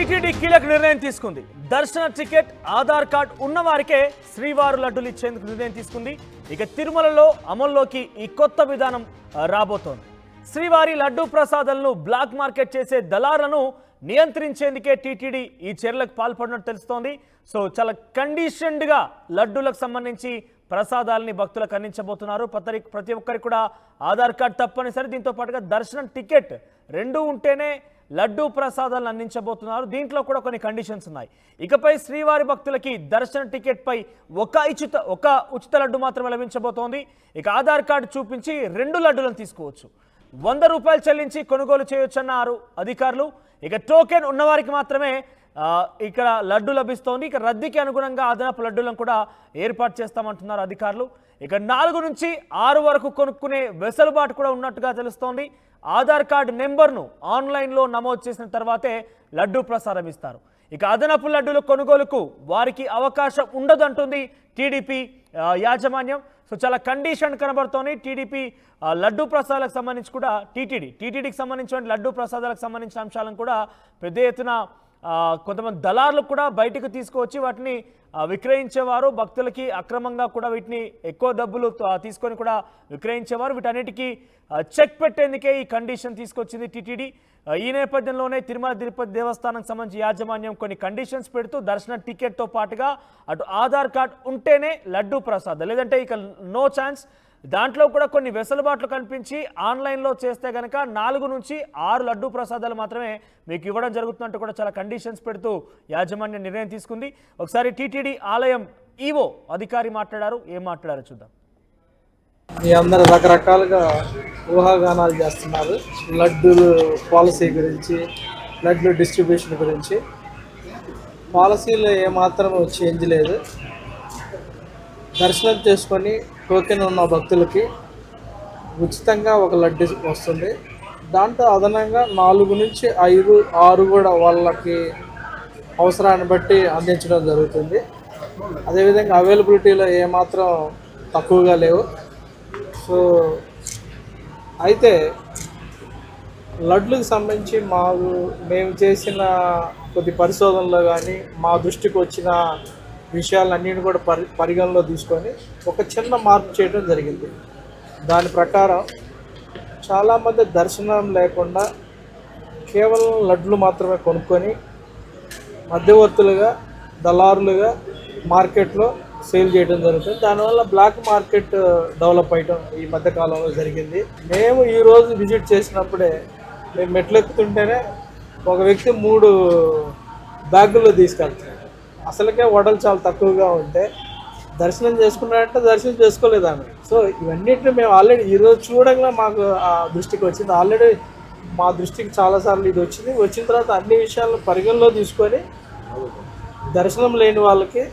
TTD కీలక నిర్ణయం తీసుకుంది. దర్శన టికెట్, ఆధార్ కార్డ్ ఉన్నవారికే శ్రీవారు లడ్డూలు ఇచ్చేందుకు నిర్ణయం తీసుకుంది. ఇక తిరుమలలో అమల్లోకి ఈ కొత్త విధానం రాబోతోంది. శ్రీవారి లడ్డూ ప్రసాదాలను బ్లాక్ మార్కెట్ చేసే దళారులను నియంత్రించేందుకే టీటీడీ ఈ చర్యలకు పాల్పడినట్టు తెలుస్తోంది. సో చాలా కండిషన్డ్గా లడ్డూలకు సంబంధించి ప్రసాదాలని భక్తులకు అందించబోతున్నారు. ప్రతి ఒక్కరికి కూడా ఆధార్ కార్డ్ తప్పనిసరి. దీంతో పాటుగా దర్శనం టికెట్ రెండు ఉంటేనే లడ్డూ ప్రసాదాలను అందించబోతున్నారు. దీంట్లో కూడా కొన్ని కండిషన్స్ ఉన్నాయి. ఇకపై శ్రీవారి భక్తులకి దర్శన టికెట్ పై ఒక ఉచిత లడ్డు మాత్రమే లభించబోతోంది. ఇక ఆధార్ కార్డు చూపించి 2 లడ్డూలను తీసుకోవచ్చు. 100 రూపాయలు చెల్లించి కొనుగోలు చేయొచ్చన్నారు అధికారులు. ఇక టోకెన్ ఉన్నవారికి మాత్రమే ఇక్కడ లడ్డు లభిస్తోంది. ఇక రద్దీకి అనుగుణంగా అదనపు లడ్డూలను కూడా ఏర్పాటు చేస్తామంటున్నారు అధికారులు. ఇక 4 నుంచి 6 వరకు కొనుక్కునే వెసులుబాటు కూడా ఉన్నట్టుగా తెలుస్తోంది. ఆధార్ కార్డు నెంబర్ను ఆన్లైన్లో నమోదు చేసిన తర్వాతే లడ్డూ ప్రసాదం ఇస్తారు. ఇక అదనపు లడ్డూల కొనుగోలుకు వారికి అవకాశం ఉండదంటుంది టీడీపీ యాజమాన్యం. సో చాలా కండిషన్ కనబడుతోంది. టీడీపీ లడ్డూ ప్రసాదాలకు సంబంధించి కూడా టీటీడీకి సంబంధించిన లడ్డూ ప్రసాదాలకు సంబంధించిన అంశాలను కూడా పెద్ద ఎత్తున కొంతమంది దళారులు కూడా బయటకు తీసుకువచ్చి వాటిని విక్రయించేవారు. భక్తులకి అక్రమంగా కూడా వీటిని ఎక్కువ డబ్బులు తీసుకొని కూడా విక్రయించేవారు. వీటన్నిటికీ చెక్ పెట్టేందుకే ఈ కండిషన్ తీసుకొచ్చింది టీటీడీ. ఈ నేపథ్యంలోనే తిరుమల తిరుపతి దేవస్థానానికి సంబంధించి యాజమాన్యం కొన్ని కండిషన్స్ పెడుతూ దర్శన టికెట్తో పాటుగా అటు ఆధార్ కార్డ్ ఉంటేనే లడ్డూ ప్రసాదం, లేదంటే ఇక నో ఛాన్స్. దాంట్లో కూడా కొన్ని వెసులుబాట్లు కల్పించి ఆన్లైన్లో చేస్తే కనుక 4 నుంచి 6 లడ్డూ ప్రసాదాలు మాత్రమే మీకు ఇవ్వడం జరుగుతున్నట్టు కూడా చాలా కండిషన్స్ పెడుతూ యాజమాన్యం నిర్ణయం తీసుకుంది. ఒకసారి టీటీడీ ఆలయం ఈవో అధికారి మాట్లాడారు. ఏం మాట్లాడారో చూద్దాం. మీ అందరు రకరకాలుగా ఊహాగానాలు చేస్తున్నారు. లడ్డూలు పాలసీ గురించి, లడ్డు డిస్ట్రిబ్యూషన్ గురించి. పాలసీలో ఏమాత్రం చేంజ్ లేదు. దర్శనం చేసుకొని టోకెన్ ఉన్న భక్తులకి ఉచితంగా ఒక లడ్డు వస్తుంది. దాంట్లో అదనంగా 4 నుంచి 5, 6 కూడా వాళ్ళకి అవసరాన్ని బట్టి అందించడం జరుగుతుంది. అదేవిధంగా అవైలబిలిటీలో ఏమాత్రం తక్కువగా లేవు. సో అయితే లడ్లకు సంబంధించి మేము చేసిన కొద్ది పరిశోధనలో కానీ మా దృష్టికి వచ్చిన విషయాలన్నింటినీ కూడా పరిగణలో తీసుకొని ఒక చిన్న మార్పు చేయడం జరిగింది. దాని ప్రకారం చాలామంది దర్శనం లేకుండా కేవలం లడ్లు మాత్రమే కొనుక్కొని మధ్యవర్తులుగా, దళారులుగా మార్కెట్లో సేల్ చేయడం జరుగుతుంది. దానివల్ల బ్లాక్ మార్కెట్ డెవలప్ అయ్యడం ఈ మధ్యకాలంలో జరిగింది. మేము ఈరోజు విజిట్ చేసినప్పుడే మేము మెట్లెక్కుతుంటేనే ఒక వ్యక్తి 3 బ్యాగుల్లో తీసుకెళ్తాడు. అసలుకే వడలు చాలా తక్కువగా ఉంటే దర్శనం చేసుకున్నాడంటే దర్శనం చేసుకోలేదు ఆమె. సో ఇవన్నిటిని మేము ఆల్రెడీ ఈరోజు చూడంగా మాకు ఆ దృష్టికి వచ్చింది. ఆల్రెడీ మా దృష్టికి చాలాసార్లు ఇది వచ్చింది. వచ్చిన తర్వాత అన్ని విషయాలను పరిగణలో తీసుకొని దర్శనం లేని వాళ్ళకి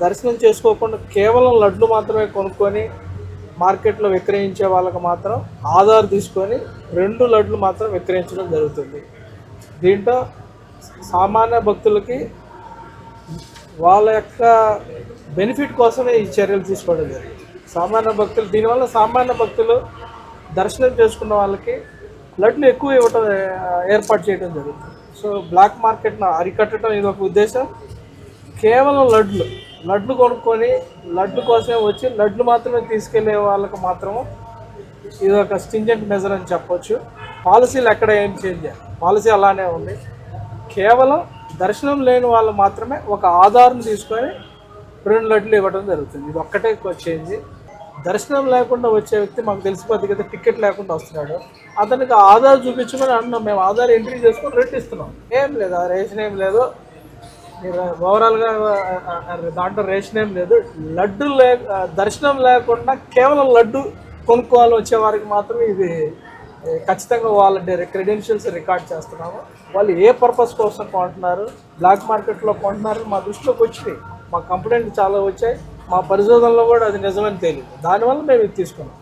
దర్శనం చేసుకోకుండా కేవలం లడ్లు మాత్రమే కొనుక్కొని మార్కెట్లో విక్రయించే వాళ్ళకి మాత్రం ఆధార్ తీసుకొని 2 లడ్లు మాత్రం విక్రయించడం జరుగుతుంది. దీంట్లో సామాన్య భక్తులకి వాళ్ళ యొక్క బెనిఫిట్ కోసమే ఈ చర్యలు తీసుకోవడం జరిగింది. దీనివల్ల సామాన్య భక్తులు దర్శనం చేసుకున్న వాళ్ళకి లడ్లు ఎక్కువ ఇవ్వటం ఏర్పాటు చేయడం జరుగుతుంది. సో బ్లాక్ మార్కెట్ను అరికట్టడం ఇది ఒక ఉద్దేశం. కేవలం లడ్లు కొనుక్కొని లడ్డు కోసమే వచ్చి లడ్లు మాత్రమే తీసుకెళ్లే వాళ్ళకి మాత్రము ఇది ఒక స్టింజెంట్ మెజర్ అని చెప్పొచ్చు. పాలసీలు ఎక్కడ ఏం చేంజ్ చేయాలి, పాలసీ అలానే ఉంది. కేవలం దర్శనం లేని వాళ్ళు మాత్రమే ఒక ఆధార్ను తీసుకొని 2 లడ్లు ఇవ్వడం జరుగుతుంది. ఇది ఒక్కటే చేంజ్. దర్శనం లేకుండా వచ్చే వ్యక్తి మాకు తెలిసిపోద్ది కదా, టికెట్ లేకుండా వస్తున్నాడు, అతనికి ఆధార్ చూపించమని అంటున్నాం. మేము ఆధార్ ఎంట్రీ చేసుకొని రేట్ ఇస్తున్నాం. ఏం లేదు, ఆ రేషన్ ఏం లేదు. మీరు ఓవరాల్గా దాంట్లో రేషన్ ఏం లేదు. దర్శనం లేకుండా కేవలం లడ్డు కొనుక్కోవాలి వచ్చే వారికి మాత్రమే ఇది ఖచ్చితంగా వాళ్ళ క్రెడెన్షియల్స్ రికార్డ్ చేస్తున్నాము. వాళ్ళు ఏ పర్పస్ కోసం కొంటున్నారు, బ్లాక్ మార్కెట్లో కొంటున్నారు మా దృష్టిలోకి వచ్చినాయి. మా కంప్లైంట్ చాలా వచ్చాయి. మా పరిశోధనలో కూడా అది నిజమని తేలింది. దానివల్ల మేము ఇది తీసుకున్నాం.